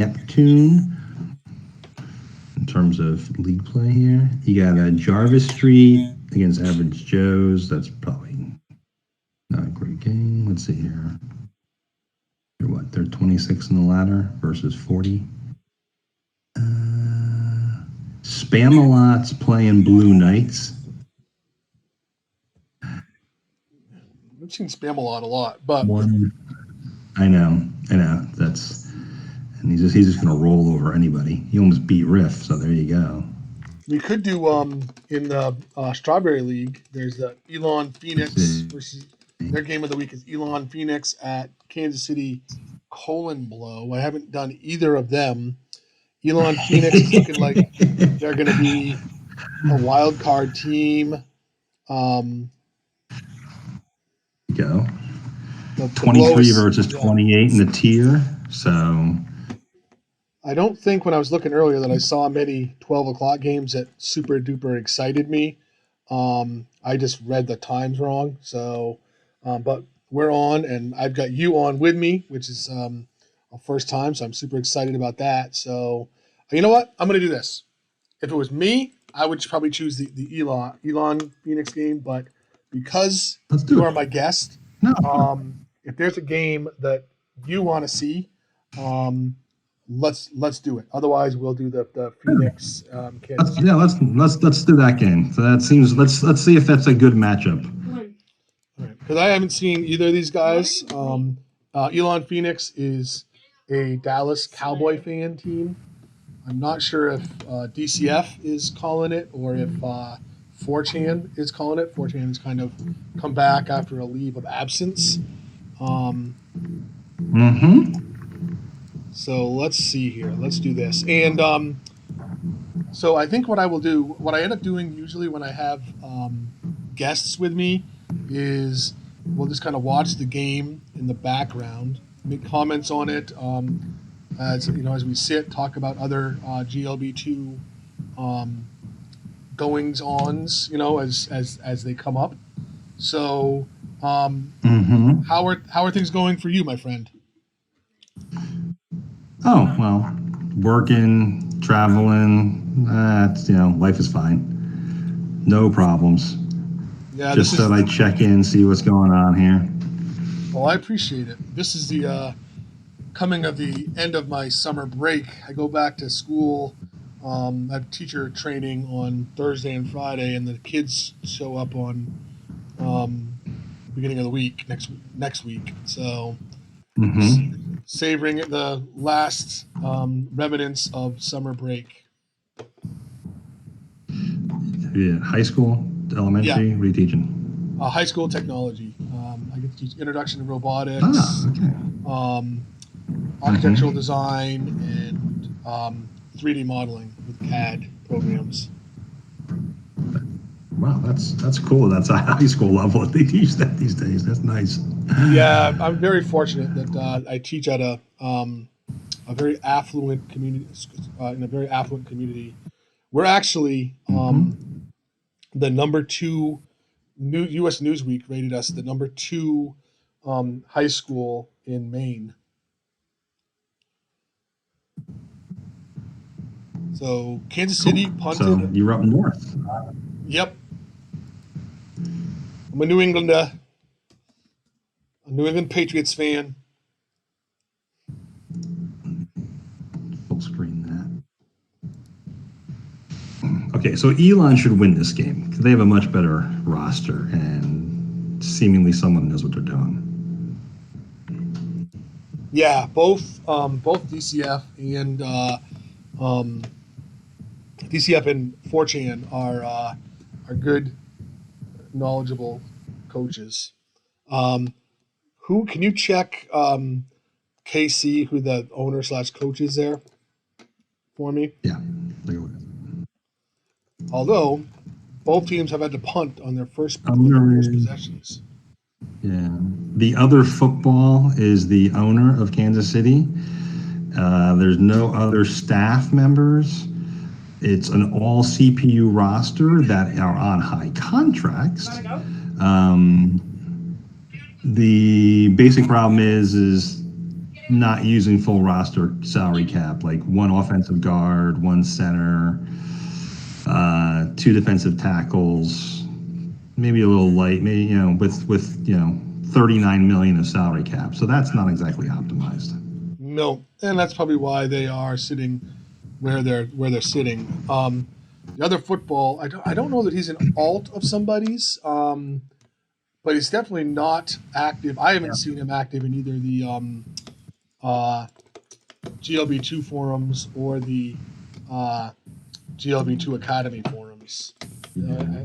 Neptune. In terms of league play here, you got Jarvis Street against Average Joe's. That's probably not a great game. Let's see here. They're 26 in the ladder versus 40. Spamalot's playing Blue Knights. I've seen Spamalot a lot, but I know. And he's just going to roll over anybody. He almost beat Riff, so there you go. We could do in the Strawberry League. There's the Elon Phoenix versus their game of the week is Elon Phoenix at Kansas City Blow. I haven't done either of them. Elon Phoenix is looking like they're going to be a wild card team. Go. 23 versus 28 in the tier. So I don't think when I was looking earlier that I saw many 12 o'clock games that super duper excited me. I just read the times wrong. So, but we're on, and I've got you on with me, which is a first time. So I'm super excited about that. So, you know what? I'm going to do this. If it was me, I would probably choose the Elon Phoenix game. But because you are my guest, if there's a game that you want to see, let's do it. Otherwise, we'll do the Phoenix. Let's do that game. So that seems let's see if that's a good matchup. Because I haven't seen either of these guys. Elon Phoenix is a Dallas Cowboy fan team. I'm not sure if DCF is calling it or if 4chan is calling it. 4chan has kind of come back after a leave of absence. So let's see here. Let's do this. And so I think what I end up doing usually when I have guests with me is we'll just kind of watch the game in the background, make comments on it, as we sit, talk about other GLB2 goings-ons, as they come up. So how are things going for you, my friend? Oh, well, working, traveling, life is fine. No problems. Yeah, just thought I'd check in, see what's going on here. Well, I appreciate it. This is the coming of the end of my summer break. I go back to school. I have teacher training on Thursday and Friday, and the kids show up on beginning of the week, next week. So savoring the last remnants of summer break. Yeah, high school, elementary, what are you teaching? High school technology. I get to teach introduction to robotics, architectural design, and 3D modeling with CAD programs. Wow, that's cool. That's a high school level that they teach that these days. That's nice. Yeah, I'm very fortunate that I teach at a very affluent community, in a very affluent community. We're actually the number 2. U.S. Newsweek rated us the number 2 high school in Maine. So Kansas City punted. So you're up north. Yep. I'm a New Englander. A New England Patriots fan. Full screen that. Okay, so Elon should win this game because they have a much better roster and seemingly someone knows what they're doing. Yeah, both DCF and 4chan are good, knowledgeable coaches. Who can you check KC, who the owner / coach is there for me? Yeah. Although both teams have had to punt on their first possessions. Yeah. The other football is the owner of Kansas City. There's no other staff members. It's an all CPU roster that are on high contracts. The basic problem is not using full roster salary cap, like one offensive guard, one center, two defensive tackles, maybe a little light, maybe with 39 million of salary cap. So that's not exactly optimized. No, and that's probably why they are sitting where they're sitting. The other football, I don't know that he's an alt of somebody's, but he's definitely not active. I haven't seen him active in either the uh, GLB2 forums or the uh, GLB2 Academy forums.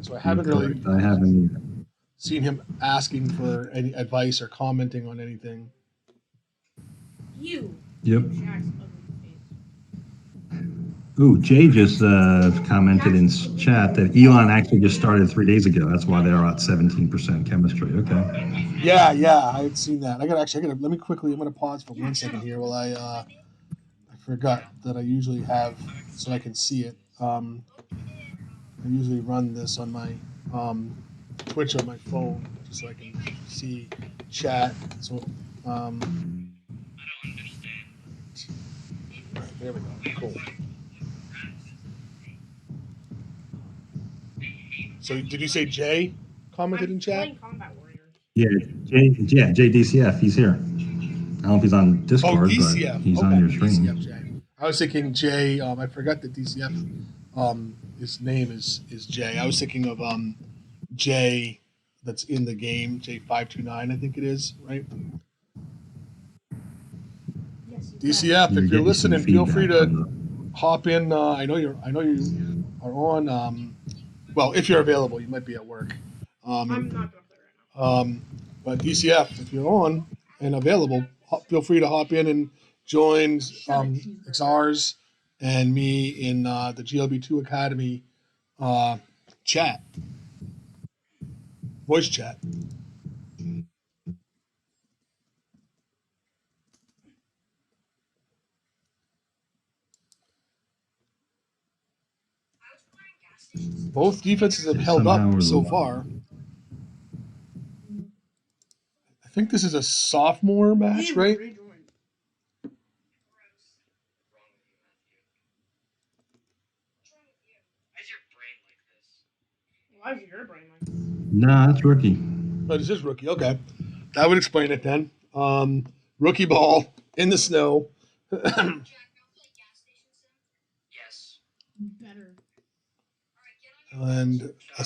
So I You're haven't really correct. I haven't either. seen him asking for any advice or commenting on anything. Yep. Ooh, Jay just commented in chat that Elon actually just started 3 days ago. That's why they're at 17% chemistry. Okay. Yeah, I had seen that. Let me quickly. I'm gonna pause for 1 second here while I forgot that I usually have so I can see it. I usually run this on my Twitch on my phone just so I can see chat. So there we go. Cool. So did you say Jay commented in chat? Yeah, JDCF, he's here. I don't know if he's on Oh, Discord, but DCF. he's on Okay, your DCF stream. Jay. I was thinking Jay. I forgot that DCF. His name is Jay. I was thinking of Jay that's in the game. J529, I think it is. Right. DCF. You're If you're getting some listening, feel free feedback to from the. hop in. I know you are on. Well, if you're available, you might be at work. Um, but DCF, if you're on and available, feel free to hop in and join XR's and me in the GLB2 Academy uh, chat, voice chat. Both defenses have Okay, held somehow up or so the. far. I think this is a sophomore match, right? Nah, that's rookie. Oh, this is rookie. Okay, that would explain it then. Rookie ball in the snow. And a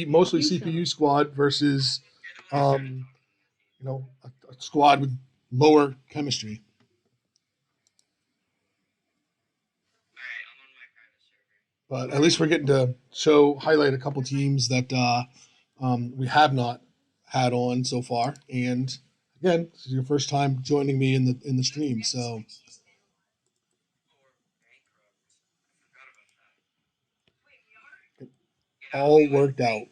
mostly CPU squad versus, a squad with lower chemistry. But at least we're getting to highlight a couple teams that we have not had on so far. And again, this is your first time joining me in the stream, so all worked out.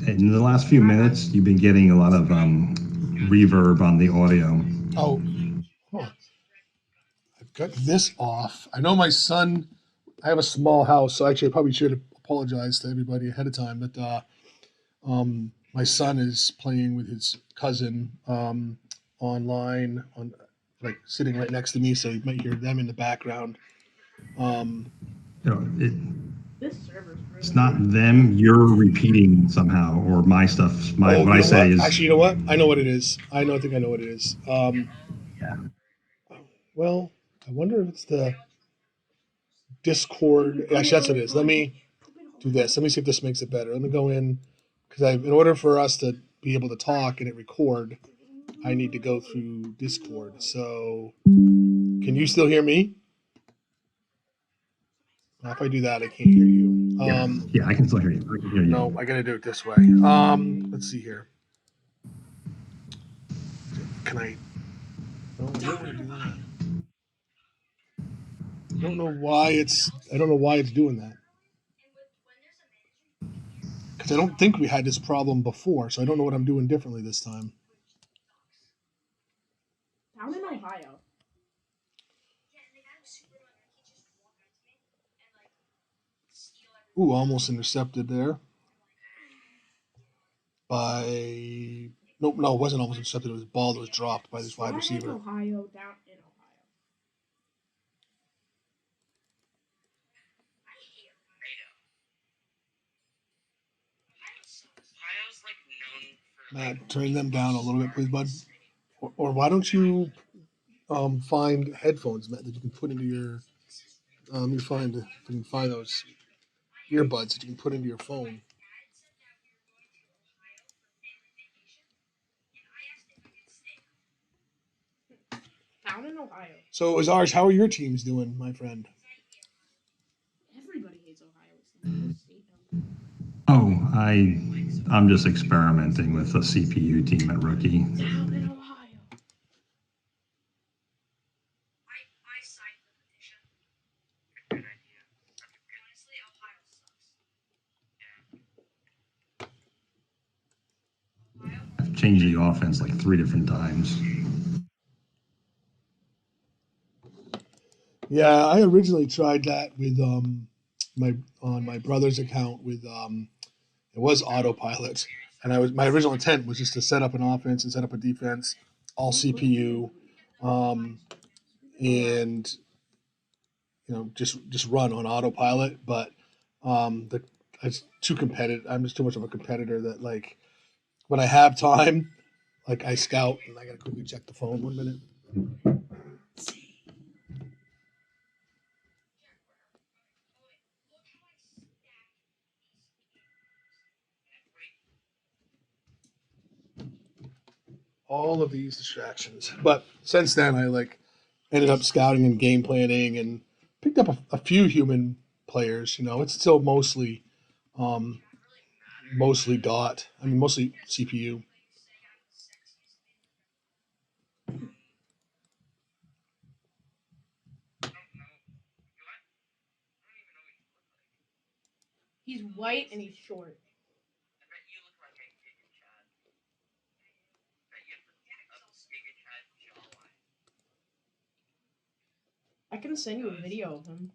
In the last few minutes, you've been getting a lot of reverb on the audio. Oh, huh. I've got this off. I know my son. I have a small house, so actually I probably should apologize to everybody ahead of time. But my son is playing with his cousin online, like sitting right next to me, so you might hear them in the background. Um, You know, it's not them. You're repeating somehow, or my stuff. oh, What you I know say what? is. Actually, you know what? I know what it is. I think I know what it is. Well, I wonder if it's the Discord. Actually, that's what it is. Let me do this. Let me see if this makes it better. Let me go in because in order for us to be able to talk and it record, I need to go through Discord. So, can you still hear me? If I do that, I can't hear you. Yeah, I can still hear you. I can hear No, you. I gotta do it this way. Let's see here. Can I? No, I don't want to do that. I don't know why it's. I don't know why it's doing that. Because I don't think we had this problem before, so I don't know what I'm doing differently this time. Ooh, almost intercepted there by. Nope, no, it wasn't almost intercepted. It was a ball that was dropped by this wide Why is receiver. Ohio down in Ohio? Matt, turn them down a little bit, please, bud. Or why don't you find headphones, Matt, that you can put into your. You find if you can find those earbuds that you can put into your phone. Down in Ohio. So, Azars, how are your teams doing, my friend? Everybody hates Ohio. It's the biggest state now. Oh, I'm just experimenting with a CPU team at rookie. Down in Ohio. I've changed the offense like 3 different times. Yeah, I originally tried that with my on my brother's account with it was autopilot, and my original intent was just to set up an offense and set up a defense, all CPU, um, and just run on autopilot. But the it's too competitive. I'm just too much of a competitor that like when I have time, like I scout and I gotta quickly check the phone 1 minute. All of these distractions. But since then, I like ended up scouting and game planning and picked up a few human players. It's still um, mostly dot. I mean, mostly CPU. He's white and he's short. I can send you a video of him.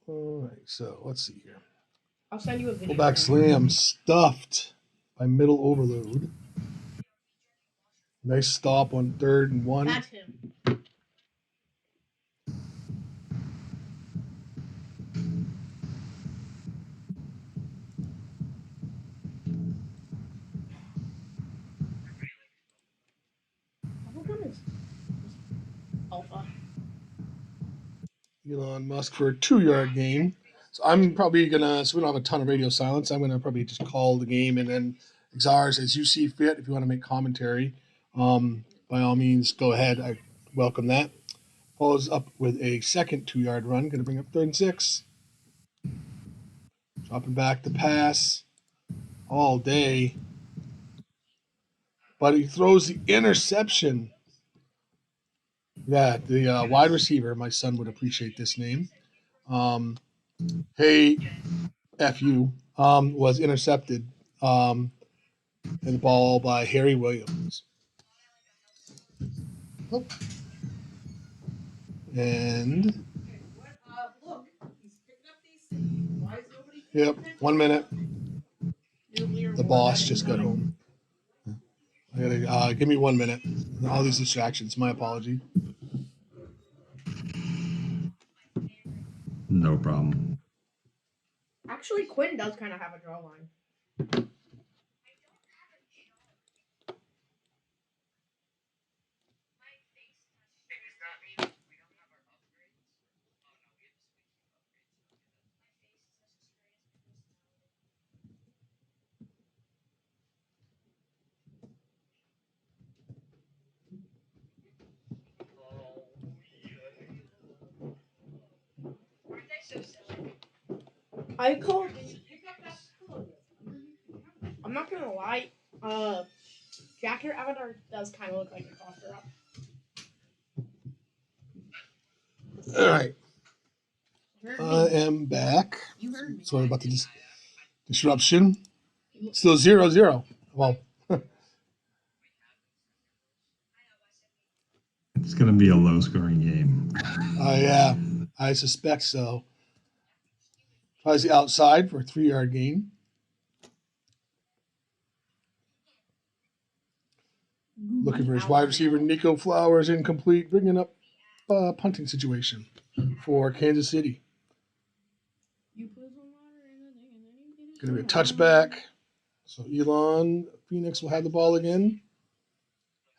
All right, so let's see here. I'll send you a video. Fullback slam stuffed by middle overload. Nice stop on 3rd and 1. That's him. Bubblegum is alpha. Elon Musk for a 2-yard gain. So I'm probably gonna. So we don't have a ton of radio silence. I'm gonna probably just call the game, and then Xars, as you see fit, if you want to make commentary, by all means, go ahead. I welcome that. Follows up with a second 2-yard run. Going to bring up 3rd and 6. Dropping back the pass all day, but he throws the interception. Yeah, the wide receiver. My son would appreciate this name. Hey, F you, was intercepted in the ball by Harry Williams. Oh. And yep, 1 minute. The boss just got home. I gotta give me 1 minute. All these distractions. My apology. No problem. Actually, Quinn does kind of have a draw line. I called. I'm not gonna lie. Jack, your avatar does kind of look like a cough drop. All right, You I heard me. am back. You heard me. Sorry about the disruption. Still 0-0. Well, It's going to be a low-scoring game. yeah. I suspect so. Tries the outside for a 3-yard gain. Looking for his wide receiver, Nico Flowers, incomplete, bringing up punting situation for Kansas City. Going to be a touchback. So Elon Phoenix will have the ball again.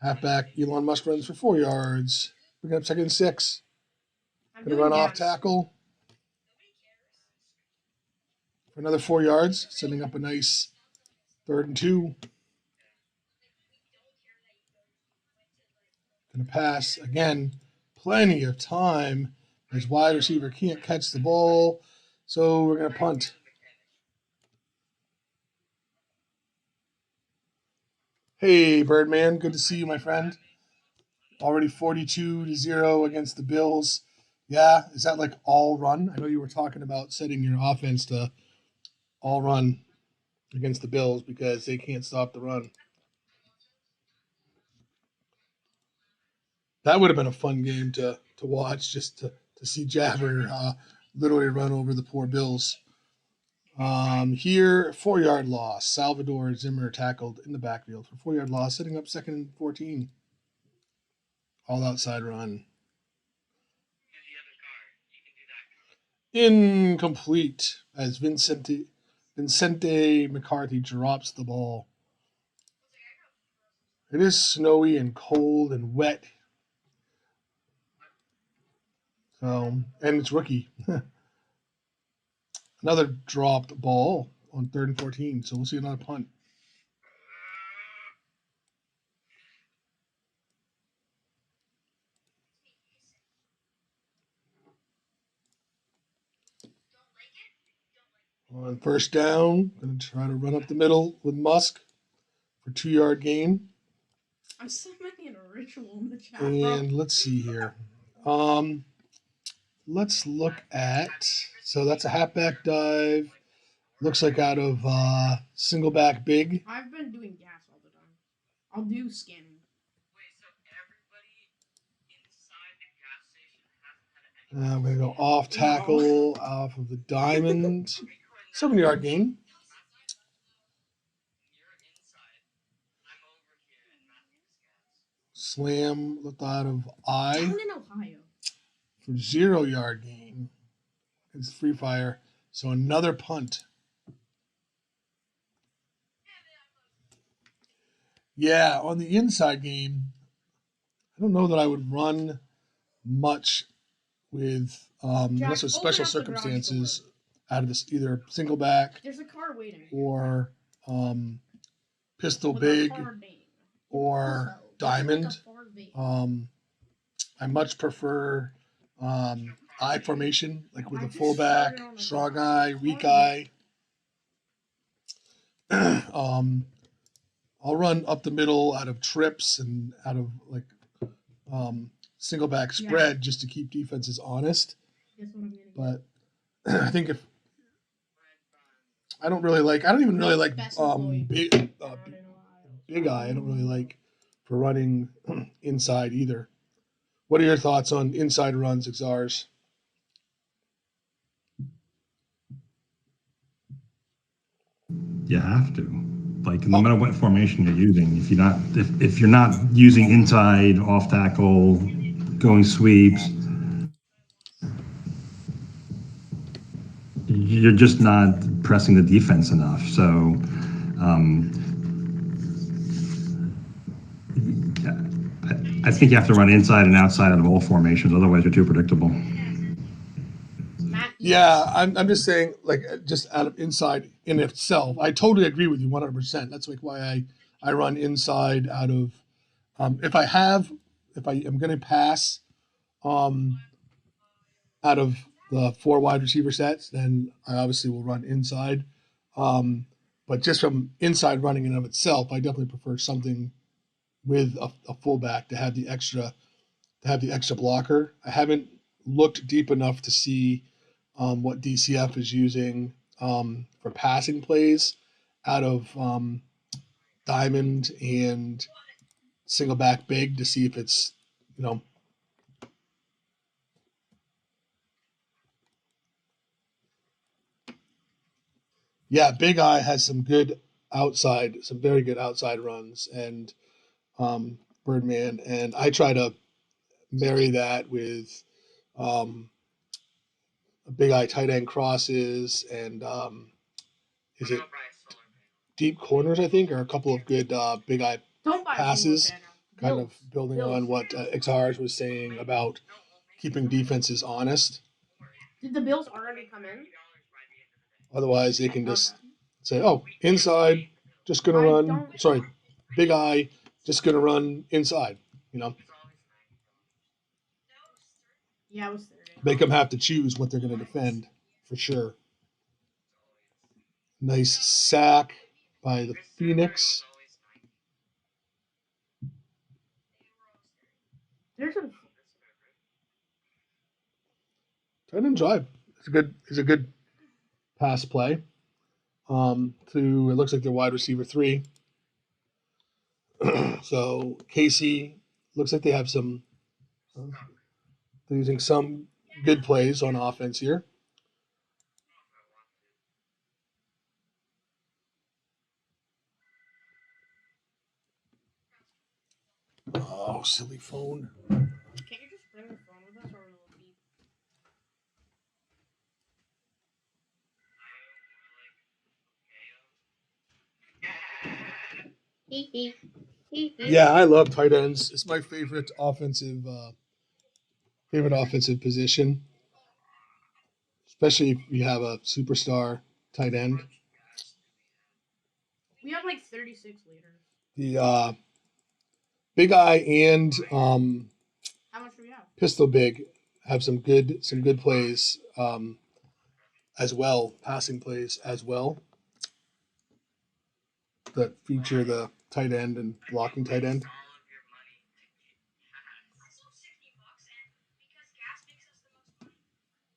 Halfback Elon Musk runs for 4 yards. Bringing up 2nd and 6. Going to run off tackle for another 4 yards, setting up a nice 3rd and 2. Going to pass again. Plenty of time. His wide receiver can't catch the ball, so we're going to punt. Hey, Birdman, good to see you, my friend. Already 42-0 against the Bills. Yeah, is that like all run? I know you were talking about setting your offense to all run against the Bills because they can't stop the run. That would have been a fun game to watch, just to see Jabber literally run over the poor Bills. Here, 4-yard loss. Salvador Zimmer tackled in the backfield for 4-yard loss, setting up 2nd and 14. All outside run. Incomplete as Vincente McCarthy drops the ball. It is snowy and cold and wet. So, and it's rookie. Another dropped ball on 3rd and 14. So we'll see another punt. On 1st down, going to try to run up the middle with Musk for 2-yard gain. I'm still making a ritual in the chat. And let's see here. Let's look at. So that's a halfback dive. Looks like out of single back big. I've been doing gas all the time. I'll do scanning. I'm going to go off tackle, off of the diamond. 7-yard gain. Slam looked out of I. Down in Ohio. For 0-yard gain. It's free fire. So another punt. Yeah, on the inside game, I don't know that I would run much with unless there's special circumstances out of this either single back. There's a car waiting. Or pistol big or diamond. I much prefer I formation, like with a fullback, strong eye, weak eye. I'll run up the middle out of trips and out of like single back spread just to keep defenses honest. But I think if I don't even really like big eye. I don't really like for running inside either. What are your thoughts on inside runs, Xars? You have to. Like no matter what formation you're using, if you're not using inside, off tackle, going sweeps, you're just not pressing the defense enough. So I think you have to run inside and outside out of all formations. Otherwise, you're too predictable. Yeah, I'm just saying, like, just out of inside in itself. I totally agree with you 100%. That's like why I run inside out of if I am going to pass out of the 4 wide receiver sets, then I obviously will run inside. But just from inside running in of itself, I definitely prefer something with a fullback to have the extra blocker. I haven't looked deep enough to see what DCF is using for passing plays out of diamond and single back big to see if it's Yeah, Big Eye has some very good outside runs, and Birdman, and I try to marry that with um, Big Eye tight end crosses and is it deep corners? I think, or a couple of good Big Eye Don't buy a single passes, channel. kind of Bills. building Bills. on what XRs was saying about keeping defenses honest. Did the Bills already come in? Otherwise, they can just Okay. say, "Oh, inside, just gonna I run." don't. Sorry, Big Eye, just gonna run inside. You know, Yeah, it was 30. make them have to choose what they're gonna defend for sure. Nice sack by the Phoenix. There's a. Tight end drive. It's a good pass play. To it looks like they're wide receiver 3. So Casey looks like they have some. They're using some good plays on offense here. Oh, silly phone. Can't you just bring the phone with us, or will it beep? Hee hee. Hee hee. Yeah, I love tight ends. It's my favorite offensive position, especially if you have a superstar tight end. We have like 36 liters. The Big Eye and How much do we have? Pistol Big have some good plays as well, passing plays as well that feature the tight end and blocking tight end.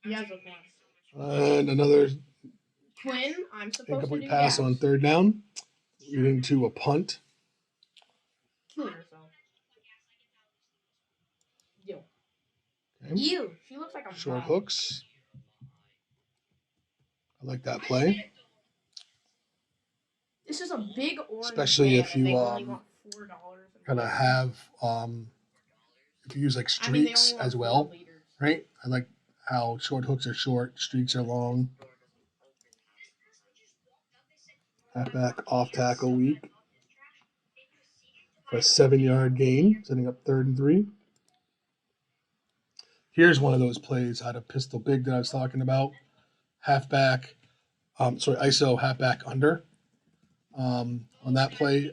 He has a point. And another Quinn, I'm supposed to incomplete do pass gas. on third down, leading to a punt. Kill yourself. Ew. Okay. Ew. She looks like a Short mom. hooks. I like that play, This is a big orange especially van, if and you they only want $4. kind of have if you use like streaks as well, right? I like how short hooks are short, streaks are long. Halfback off tackle weak for a 7-yard gain, setting up 3rd and 3. Here's one of those plays out of Pistol Big that I was talking about. Halfback, ISO halfback under. On that play,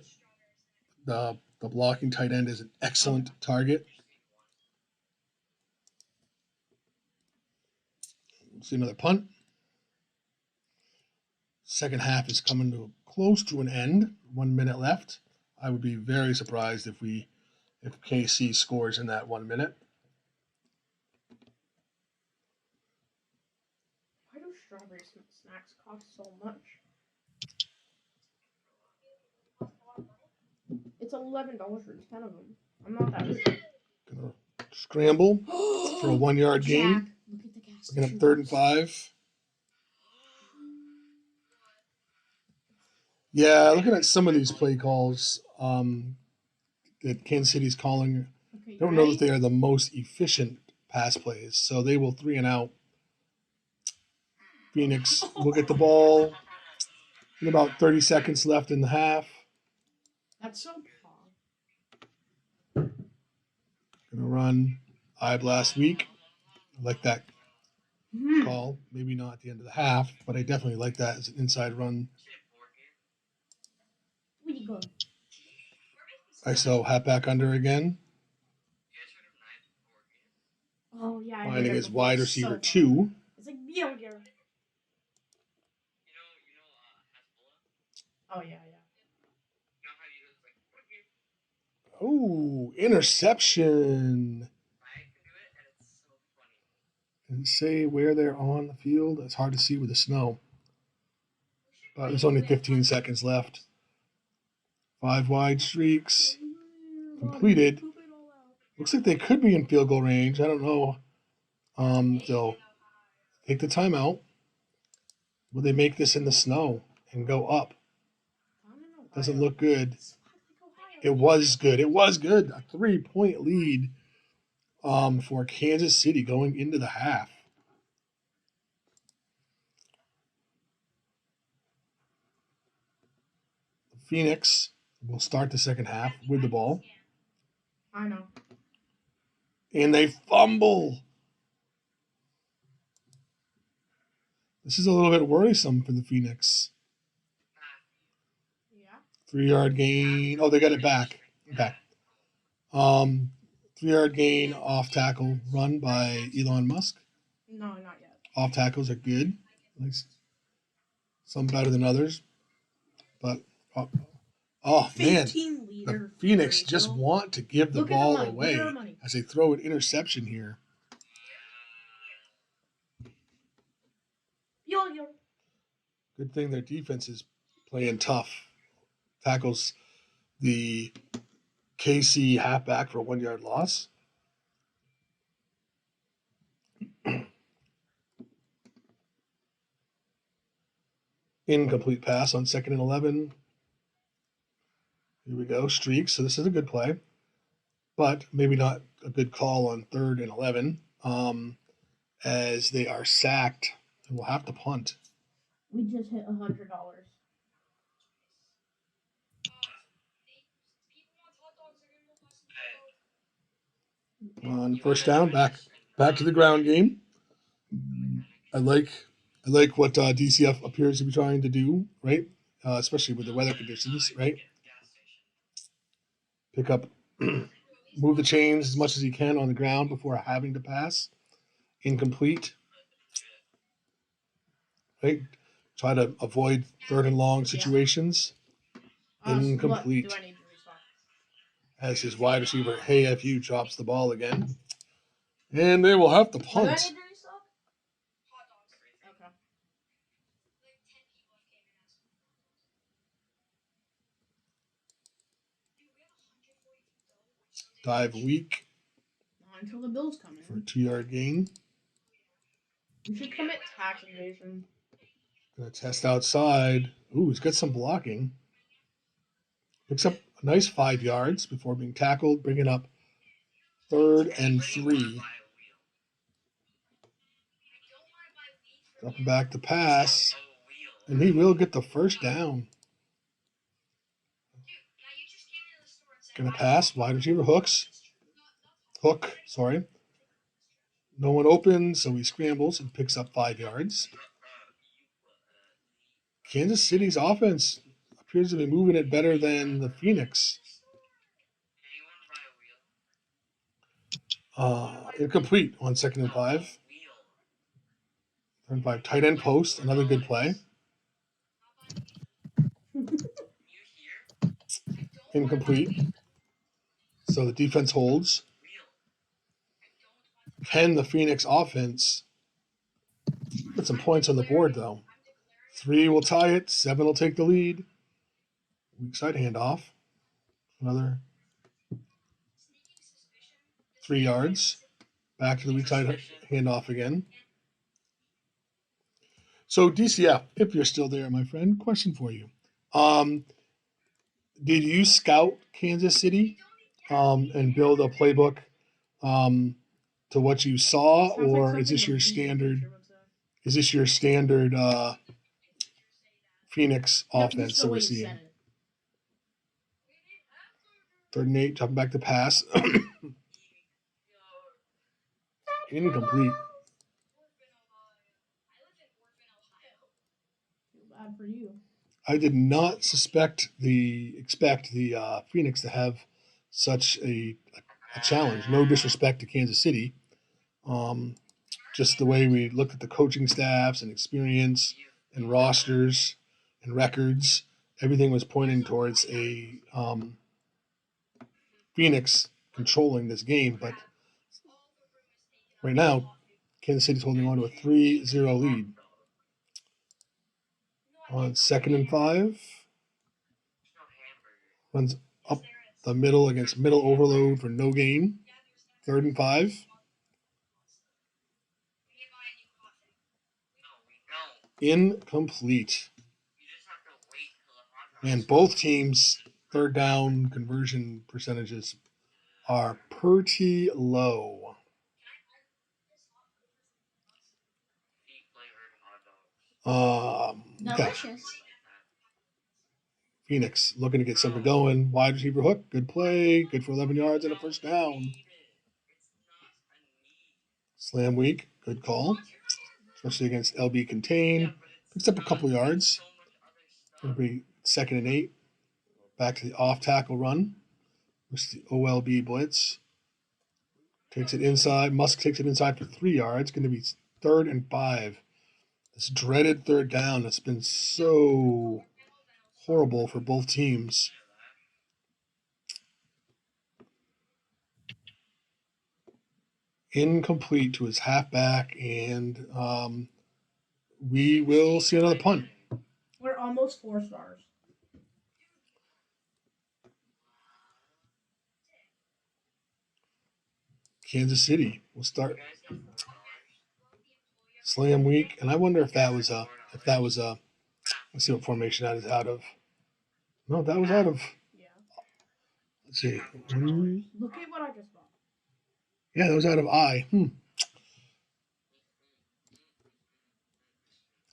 the blocking tight end is an excellent target. See another punt. Second half is coming to close to an end. 1 minute left. I would be very surprised if KC scores in that 1 minute. Why do strawberry snacks cost so much? It's $11 for 10 of them. I'm not that rich. Gonna scramble for a 1-yard gain. Look at the gas Looking station. at 3rd and 5. Yeah, looking at some of these play calls that Kansas City's calling, Okay, I don't know that they are the most efficient pass plays. So they will 3 and out. Phoenix will get the ball with about 30 seconds left in the half. That's so Gonna run I blast week. I like that call. Maybe not at the end of the half, but I definitely like that as an inside run. Where'd you go? ISO halfback under again. Oh, yeah. I Finding did it his before. wide It's receiver so 2. It's like Bjorger. Oh, yeah. Oh, interception. Didn't say where they're on the field. It's hard to see with the snow. But there's only 15 seconds left. 5 wide streaks completed. Looks like they could be in field goal range. I don't know. They'll take the timeout. Will they make this in the snow and go up? Doesn't look good. It was good. It was good. A 3-point lead for Kansas City going into the half. Phoenix will start the second half with the ball. I know. And they fumble. This is a little bit worrisome for the Phoenix. Yeah. 3-yard gain. Oh, they got it back. Okay. 3-yard gain off tackle run by Elon Musk. No, not yet. Off tackles are good. Nice. Some better than others. But, oh man, 15 liter. the Phoenix just want to give the Look at ball money. Look at our away money. as they throw an interception here. Yo, yo. Good thing their defense is playing tough. Tackles the KC halfback for a 1-yard loss. Incomplete pass on 2nd and 11. Here we go, streak. So this is a good play, but maybe not a good call on 3rd and 11 as they are sacked and will have to punt. We just hit $100. On first down, back to the ground game. I like what DCF appears to be trying to do, right? Especially with the weather conditions, right? Pick up, move the chains as much as he can on the ground before having to pass. Incomplete, right? Try to avoid 3rd and long situations. Incomplete. Do I need to restock? As his wide receiver, Hey F.U. drops the ball again. And they will have to Do I need punt. to restock? Okay. Dive weak Not until the Bills come for a in. 2-yard gain. We should commit tax evasion. Gonna test outside. Ooh, he's got some blocking. Picks up a nice 5 yards before being tackled, bringing up 3rd and 3. Dropping back to pass, and he will get the first down. Gonna pass, wide receiver hook, sorry. No one open, so he scrambles and picks up 5 yards. Kansas City's offense appears to be moving it better than the Phoenix. Incomplete on 2nd and 5. 3rd and 5, tight end post, another good play. Incomplete. So the defense holds. Can the Phoenix offense put some points on the board, though? 3 will tie it. 7 will take the lead. Weak side handoff. Another 3 yards. Back to the weak side handoff again. So DCF, if you're still there, my friend, question for you. Did you scout Kansas City and build a playbook to what you saw, Sounds like or something is this the your music standard? teacher would say. Is this your standard Phoenix No, offense just the that we're way you seeing? said it. 3rd and 8, jumping back to pass. Incomplete. Too bad for you. I did not expect the Phoenix to have such a challenge. No disrespect to Kansas City. Just the way we looked at the coaching staffs and experience and rosters and records, everything was pointing towards a Phoenix controlling this game. But right now, Kansas City's holding on to a 3-0 lead. On 2nd and 5, runs up the middle against middle overload for no gain. 3rd and 5. Incomplete. And both teams' third down conversion percentages are pretty low. Okay. Delicious. Phoenix looking to get something going. Wide receiver hook. Good play. Good for 11 yards and a first down. Slam weak. Good call. Especially against LB contain. Picks up a couple yards. It'll be 2nd and 8. Back to the off tackle run. Which the OLB blitz. Takes it inside. Musk takes it inside for 3 yards. Going to be 3rd and 5. This dreaded third down that's been so horrible for both teams. Incomplete to his halfback, and we will see another punt. We're almost 4 stars. Kansas City will start slam week, and I wonder if that was a let's see what formation that is out of. No, that was out of. Yeah. Let's see. Look at what I just bought. Yeah, that was out of I.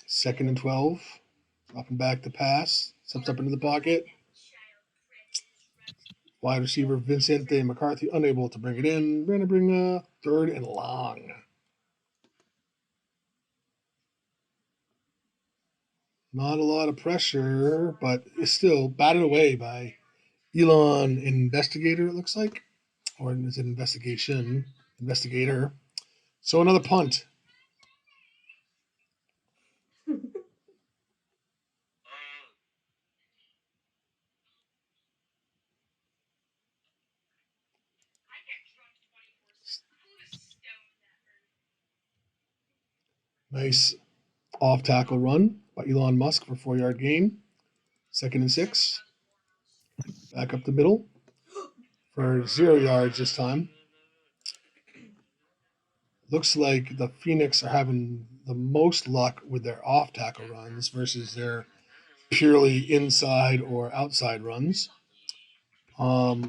2nd and 12. Dropping back to pass. Steps up into the pocket. Wide receiver Vincente McCarthy unable to bring it in. We're going to bring a 3rd and long. Not a lot of pressure, but it's still batted away by Elon Investigator, it looks like. Or is it Investigation? Investigator. So another punt. Nice off tackle run by Elon Musk for 4-yard gain. 2nd and 6. Back up the middle for 0 yards this time. Looks like the Phoenix are having the most luck with their off tackle runs versus their purely inside or outside runs. On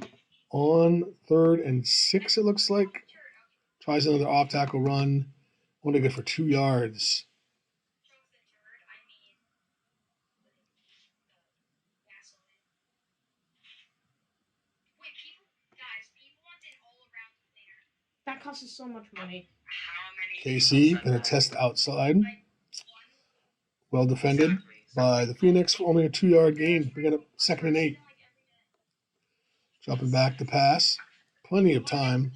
3rd and 6, it looks like. Tries another off tackle run. Only good for 2 yards. That costs us so much money. KC gonna test outside. Well defended by the Phoenix for only a 2-yard gain. We got a 2nd and 8. Dropping back to pass. Plenty of time.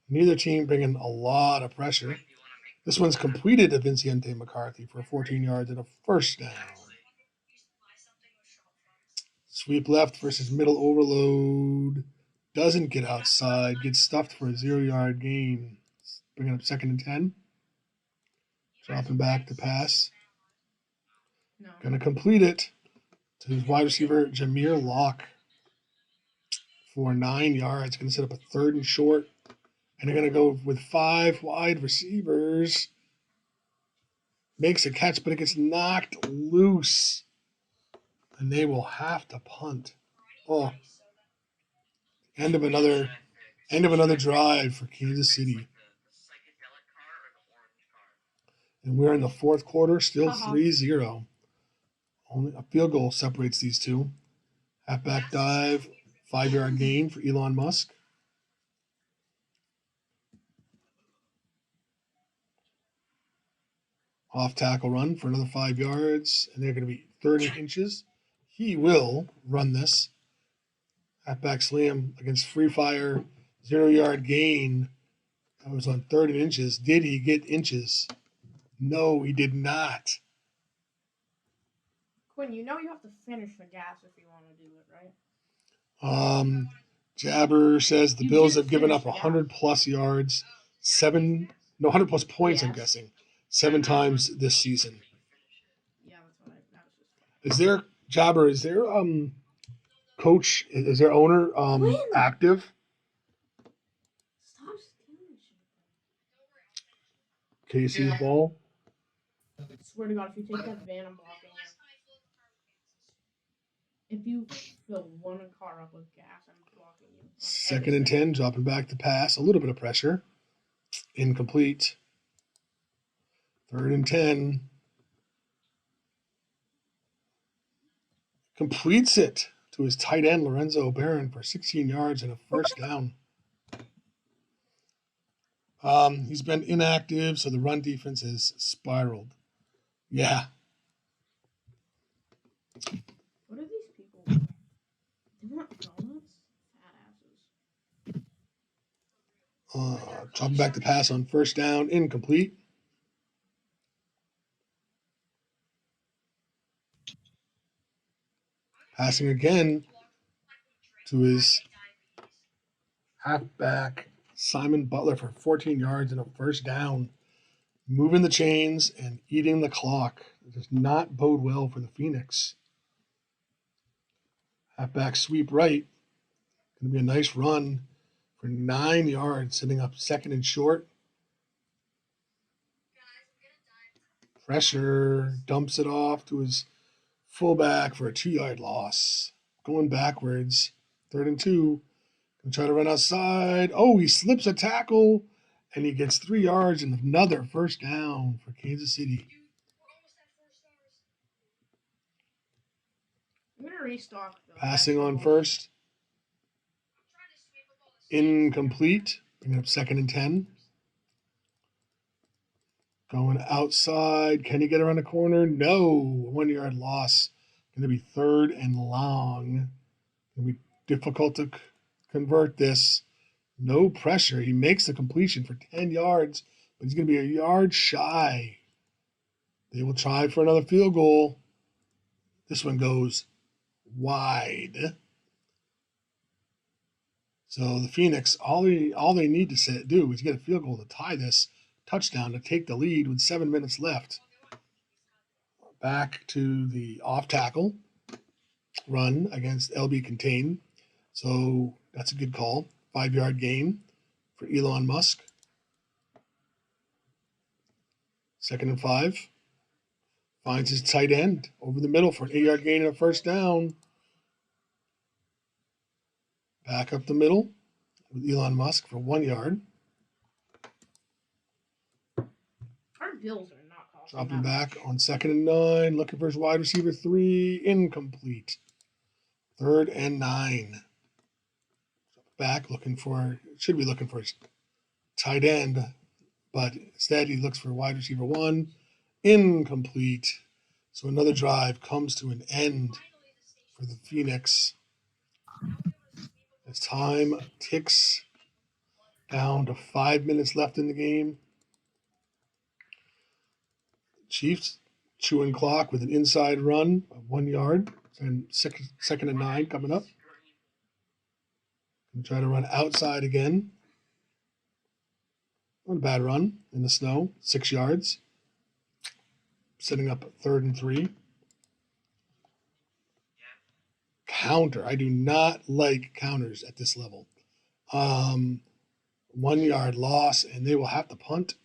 Neither team bringing a lot of pressure. This one's completed to Vincente McCarthy for 14 yards and a first down. Sweep left versus middle overload. Doesn't get outside. Gets stuffed for a 0-yard gain. Bringing up 2nd and 10. Dropping back to pass. No. Gonna complete it to his wide receiver, Jameer Locke, for 9 yards. Gonna set up a 3rd and short. And they're gonna go with 5 wide receivers. Makes a catch, but it gets knocked loose. And they will have to punt. Oh. End of another drive for Kansas City. And we're in the 4th quarter, still 3-0. Only a field goal separates these two. Halfback dive, 5-yard gain for Elon Musk. Off tackle run for another 5 yards, and they're going to be 30 inches. He will run this. Halfback slam against Free Fire, 0-yard gain. That was on 3rd and inches. Did he get inches? No, he did not. Quinn, you know you have to finish the gas if you want to do it, right? Jabber says the Bills have given up 100 plus yards, 100 plus points, yes. I'm guessing, 7 times this season. Yeah, that's what I was just. Is there coach, is their owner active? Stop stealing shit. KC's ball. swear to God, if you take that van, I'm blocking you. If you fill one car up with gas, I'm blocking you. Second and 10, dropping back to pass. A little bit of pressure. Incomplete. Third and 10. Completes it to his tight end, Lorenzo Barron, for 16 yards and a first down. He's been inactive, so the run defense has spiraled. Yeah. What are these people? They want donuts? Fat asses. Dropping back to pass on first down. Incomplete. Passing again to his halfback, Simon Butler, for 14 yards and a first down. Moving the chains and eating the clock. It does not bode well for the Phoenix. Halfback sweep right. Going to be a nice run for 9 yards, setting up second and short. Pressure, dumps it off to his fullback for a 2-yard loss. Going backwards. Third and 2. Gonna try to run outside. Oh, he slips a tackle and he gets 3 yards and another first down for Kansas City. I'm gonna restock. Passing on first. Incomplete. Bringing up second and 10. Going outside. Can he get around the corner? No. 1-yard loss. Going to be third and long. Going to be difficult to convert this. No pressure. He makes the completion for 10 yards, but he's going to be a yard shy. They will try for another field goal. This one goes wide. So the Phoenix, all they need to do is get a field goal to tie this touchdown to take the lead with 7 minutes left. Back to the off tackle run against LB Contain. So that's a good call. 5-yard gain for Elon Musk. Second and 5. Finds his tight end over the middle for an 8-yard gain and a first down. Back up the middle with Elon Musk for 1 yard. Our Bills are not costing Dropping that back much. on second and 9. Looking for his wide receiver 3. Incomplete. Third and 9. Back should be looking for his tight end, but instead he looks for wide receiver 1. Incomplete. So another drive comes to an end for the Phoenix as time ticks down to 5 minutes left in the game. Chiefs chewing clock with an inside run of 1 yard and second and 9 coming up. And try to run outside again. Not a bad run in the snow, 6 yards. Setting up third and 3. Counter. I do not like counters at this level. 1 yard loss, and they will have to punt.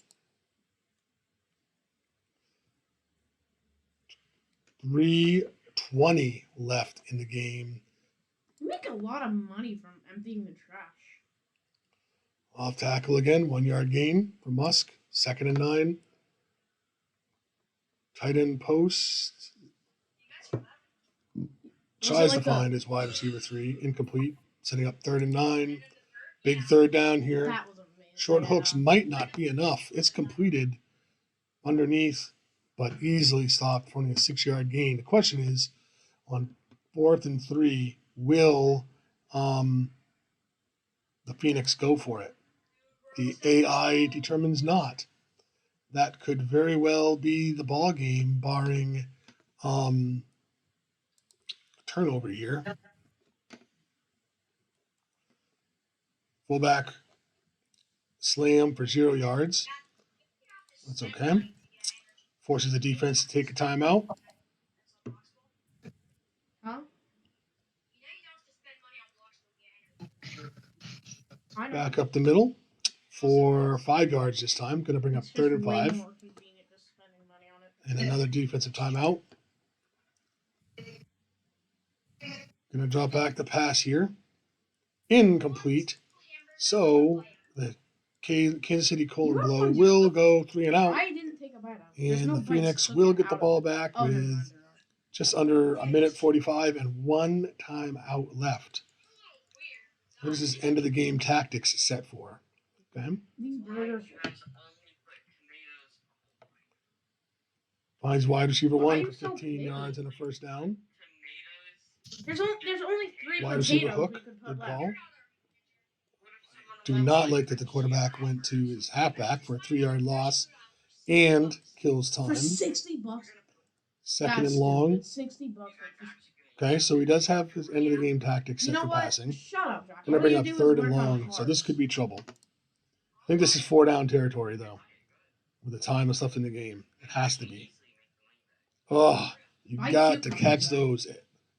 3:20 left in the game. We make a lot of money from emptying the trash. Off tackle again, 1 yard gain for Musk. Second and 9. Tight end post. Tries to find his wide receiver 3. Incomplete. Setting up third and 9. Big third down here. That was amazing. Short hooks might not be enough. It's completed underneath, but easily stopped for only a 6-yard gain. The question is, on 4th and 3, will the Phoenix go for it? The AI determines not. That could very well be the ball game, barring turnover here. Fullback slam for 0 yards. That's okay. Forces the defense to take a timeout. Huh? Back up the middle for 5 yards this time. Going to bring up It's third just and way 5. more convenient just spending money on it. And another defensive timeout. Going to drop back the pass here. Incomplete. So the Kansas City Kohler Blow will go 3 and out. I didn't take a bite out. There's And no the Phoenix bites will taken get the out ball of it. back Oh, never with mind. just under a minute 45 and one timeout left. What is this end of the game tactics set for? Okay. These burgers. Finds wide receiver Why are one you for so 15 big? yards and a first down. There's only 3 Wide receiver potatoes hook. we could put Good left. call. Do not like that the quarterback went to his halfback for a 3-yard loss and kills For time. $60. Second That's and long. stupid. $60. Okay, so he does have his end of the game tactics You set know for what? passing. Shut up, Jack. Gonna All bring you up do is third and work on long, so cars. this could be trouble. I think this is 4-down territory though, with the time and stuff in the game. It has to be. Oh, you Why got you to come catch back? those. I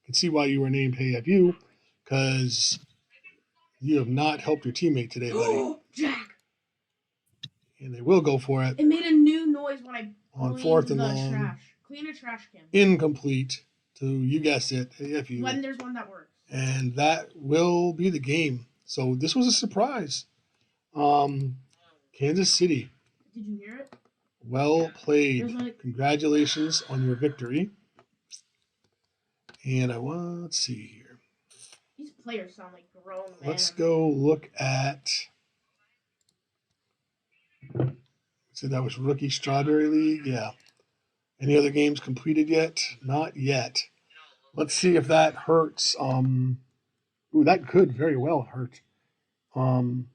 can see why you were named Hey Have You, because you have not helped your teammate today, buddy. Jack! And they will go for it It made a new noise when I on cleaned 4th and the long. trash. Clean a trash can. Incomplete to, you guessed it, AFU. When there's one that works. And that will be the game. So this was a surprise. Kansas City, Did you hear it? well played. There's like Congratulations on your victory. And let's see here. these players sound like grown men. Let's go look at. So that was Rookie Strawberry League. Yeah. Any other games completed yet? Not yet. Let's see if that hurts. Ooh, that could very well hurt. Oh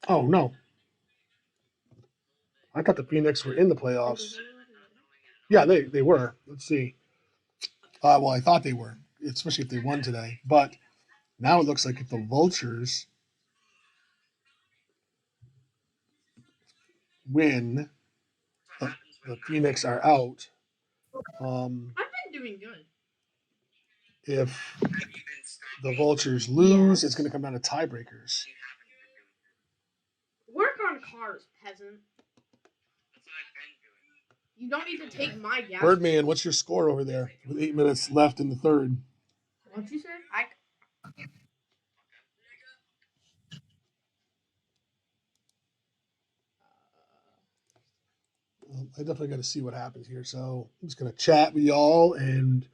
no. I thought the Phoenix were in the playoffs. Yeah, they were. Let's see. Well, I thought they were, especially if they won today. But now it looks like if the Vultures win, the Phoenix are out. I've been doing good. If the Vultures lose, Yes. it's going to come down to tiebreakers. Work on cars, peasant. You don't need to take my gas. Birdman, what's your score over there with 8 minutes left in the third? What'd you say? I definitely got to see what happens here. So I'm just going to chat with y'all and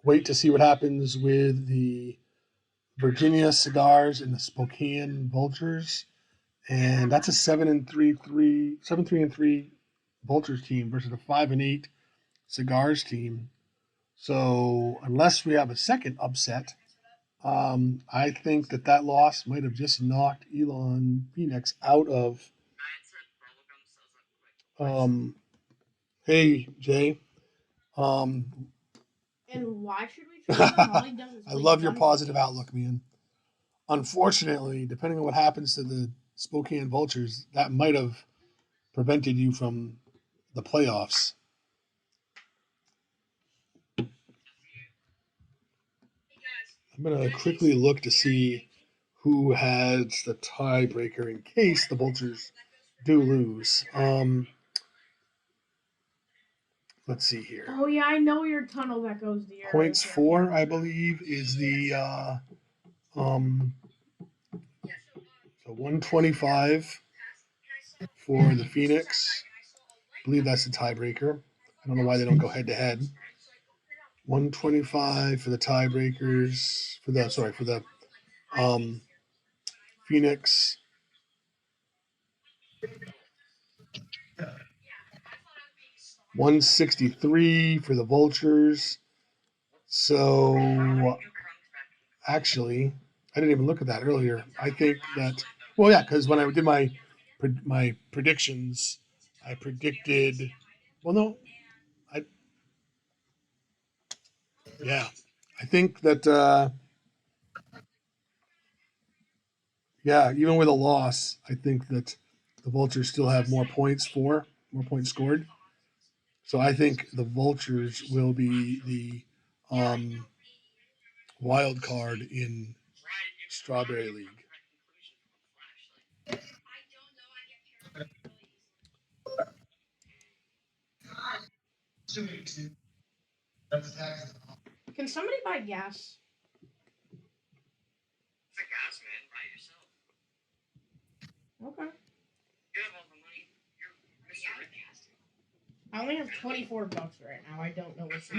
wait to see what happens with the Virginia Cigars and the Spokane Vultures. And that's a 7-3 Vultures team versus a 5-8 Cigars team. So unless we have a second upset, I think that loss might have just knocked Elon Phoenix out of. Hey Jay. And why should we trade him? All he does is I play love your jungle positive games. outlook, man. Unfortunately, depending on what happens to the Spokane Vultures, that might have prevented you from the playoffs. I'm going to quickly look to see who has the tiebreaker in case the Vultures do lose. Let's see here. Oh yeah, I know your tunnel that goes to your Points for, I believe, is the so 125 for the Phoenix. I believe that's the tiebreaker. I don't know why they don't go head to head. 125 for the tiebreakers for the Phoenix. $163 for the Vultures. So actually, I didn't even look at that earlier. I think that, well, yeah, because when I did my predictions, I predicted. Well, no, yeah, I think that. Yeah, even with a loss, I think that the Vultures still have more points scored. So I think the Vultures will be the wild card in Strawberry League. Can somebody buy gas? Okay. I only have $24 right now. I don't know what's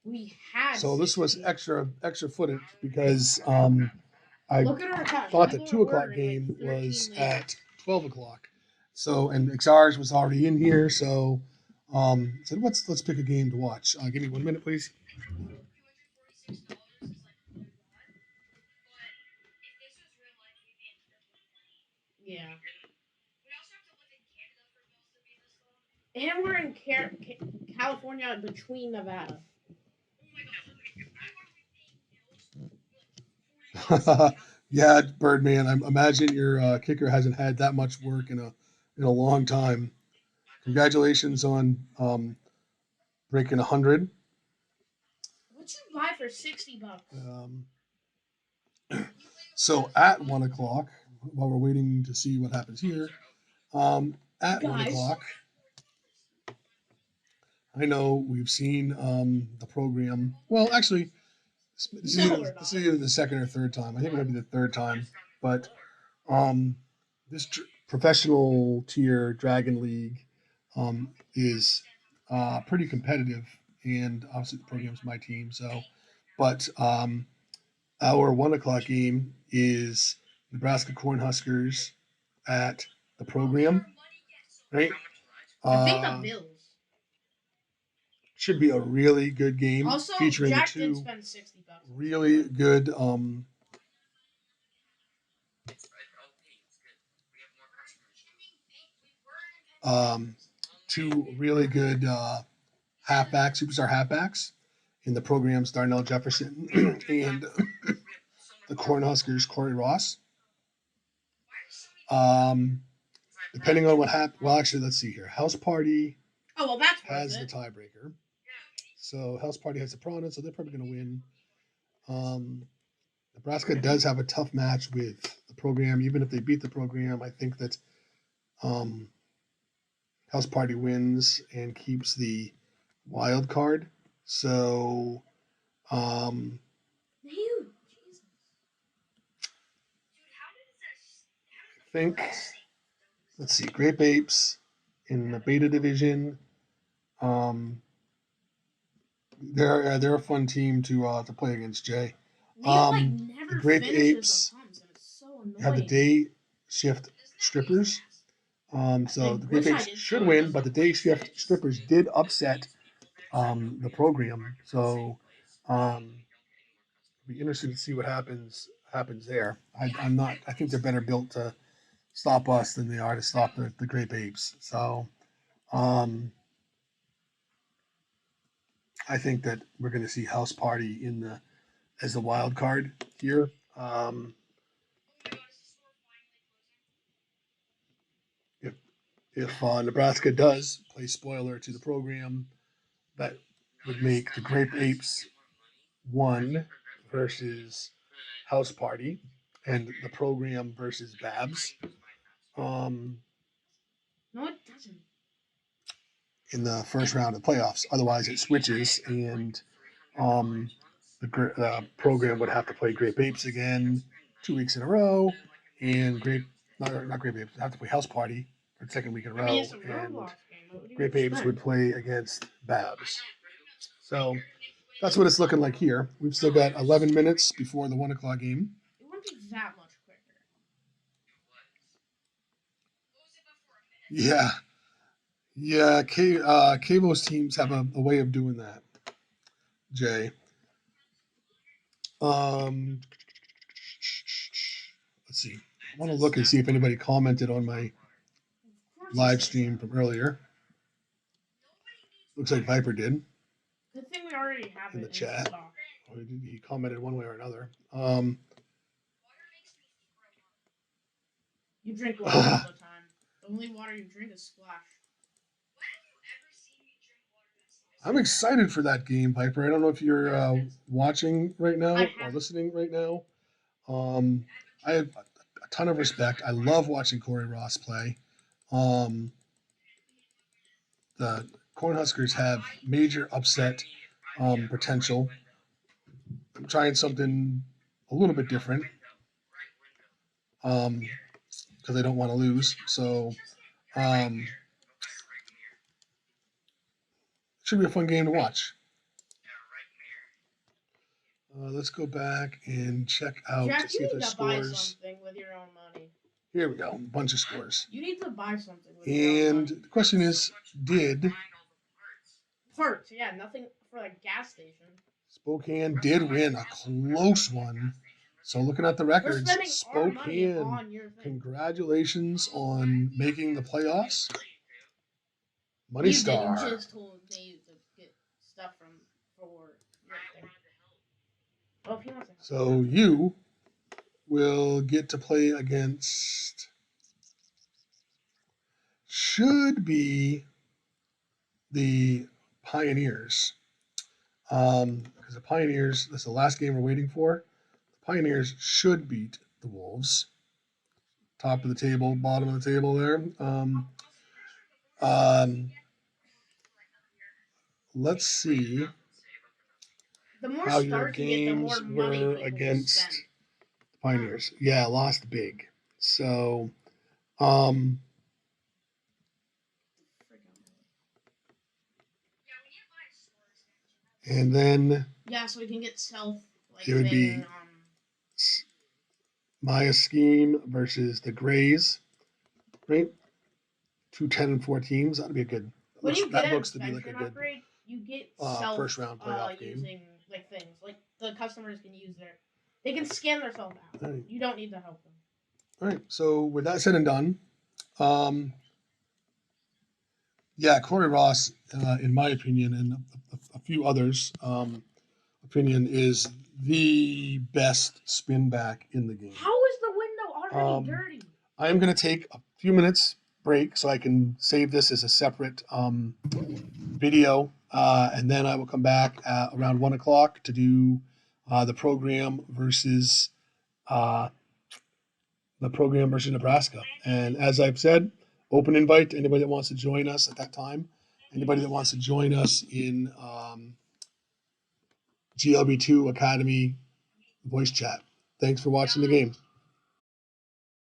We had. So this was 60. extra footage because I Look at our account. thought the People 2 are o'clock ordering, game like, 13 was liters. at 12 o'clock. So and XR's was already in here. So said let's pick a game to watch. Give me 1 minute, please. Yeah. And we're in California between Nevada. Yeah, Birdman. I imagine your kicker hasn't had that much work in a long time. Congratulations on breaking 100. What'd you buy for $60? So at 1 o'clock, while we're waiting to see what happens here, at 1 Guys. o'clock, I know we've seen the program. Well, actually, this is either the second or third time. I think it might be the third time. But this professional tier Dragon League is pretty competitive, and obviously the program's my team. So, but our 1 o'clock game is Nebraska Cornhuskers at the program, right? I think the Bills. Should be a really good game Also, featuring Jack did two spend $60. really good two really good halfbacks, superstar halfbacks in the programs, Darnell Jefferson and the Cornhuskers, Corey Ross. Depending on what happens, well, actually, let's see here. House Party That's has the tiebreaker. So House Party has the prominence, so they're probably going to win. Nebraska does have a tough match with the program. Even if they beat the program, I think that House Party wins and keeps the wild card. So I think, let's see, Grape Apes in the beta division. They're a fun team to play against, Jay. The Grape Apes have the day shift strippers. So the Grape Apes should win, but the day shift strippers did upset the program. So it'll be interesting to see what happens there. I think they're better built to stop us than they are to stop the Grape Apes. So I think that we're going to see House Party as the wild card here. If Nebraska does play spoiler to the program, that would make the Grape Apes 1 versus House Party, and the program versus Babs. No, it doesn't. In the first round of playoffs. Otherwise, it switches, and the program would have to play Grape Apes again 2 weeks in a row, and not Grape Apes, have to play House Party for the second week in a row, and Grape Apes would play against Babs. So that's what it's looking like here. We've still got 11 minutes before the 1 o'clock game. It wouldn't be that much quicker. Yeah, Cabo's teams have a way of doing that, Jay. Let's see. I want to look and see if anybody commented on my live stream from earlier. Looks like Viper did. Good thing we already have in it the chat. stock. He commented one way or another. You drink water all the time. The only water you drink is Splash. I'm excited for that game, Viper. I don't know if you're watching right now or listening right now. I have a ton of respect. I love watching Corey Ross play. the Cornhuskers have major upset potential. I'm trying something a little bit different because I don't want to lose. So it should be a fun game to watch. Let's go back and check out Jack, to see you if need the to buy scores. something with your own money. Here we go, a bunch of scores. You need to buy something with your own And money. the question is, did First, yeah, nothing for a gas station. Spokane did win a close one? So looking at the We're records, spending our money Spokane, on your thing. congratulations on making the playoffs. Money You Star. didn't just told me to get stuff for your thing. Well, if he wants to help. So you will get to play against should be the Pioneers. Because the Pioneers, that's the last game we're waiting for. The Pioneers should beat the Wolves. Top of the table, bottom of the table there. Let's see The more how your stars you get, the more games money were people will against spend. the Pioneers. Yeah, lost big. So, um, and then Yeah, so we can get self like it would be thing. Maya Scheme versus the Grays, right? 2, 10, and 4 teams. That'd be a good. When you get That an looks to be like a expansion good upgrade, you get self first round playoff game. using like things like the customers can use they can scan their self out. All right. You don't need to help them. All right. So with that said and done, yeah, Corey Ross, in my opinion, and a few others' opinion, is the best spin back in the game. How is the window already dirty? I am going to take a few minutes break so I can save this as a separate video, and then I will come back around 1 o'clock to do the program versus Nebraska. And as I've said, open invite to anybody that wants to join us at that time. Anybody that wants to join us in GLB2 Academy voice chat. Thanks for watching the game.